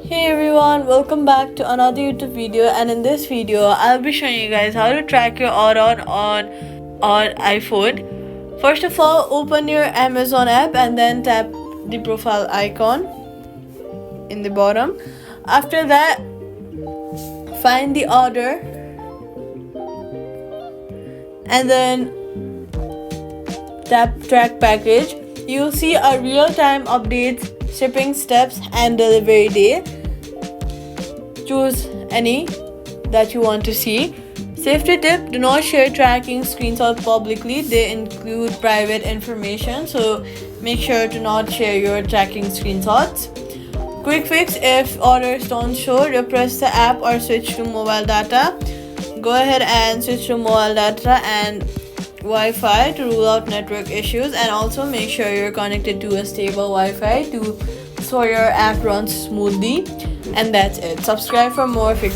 Hey everyone, welcome back to another YouTube video, and in this video I'll be showing you guys how to track your order on iPhone. First of all, open your Amazon app and then tap the profile icon in the bottom. After that, find the order and then tap track package. You'll see a real-time updates, shipping steps and delivery day. Choose any that you want to see. Safety tip: do not share tracking screenshots publicly. They include private information, so make sure to not share your tracking screenshots. Quick fix: if orders don't show, refresh the app or switch to mobile data. Go ahead and switch to mobile data and Wi-Fi to rule out network issues, and also make sure you're connected to a stable Wi-Fi so your app runs smoothly. And that's it. Subscribe for more fixes.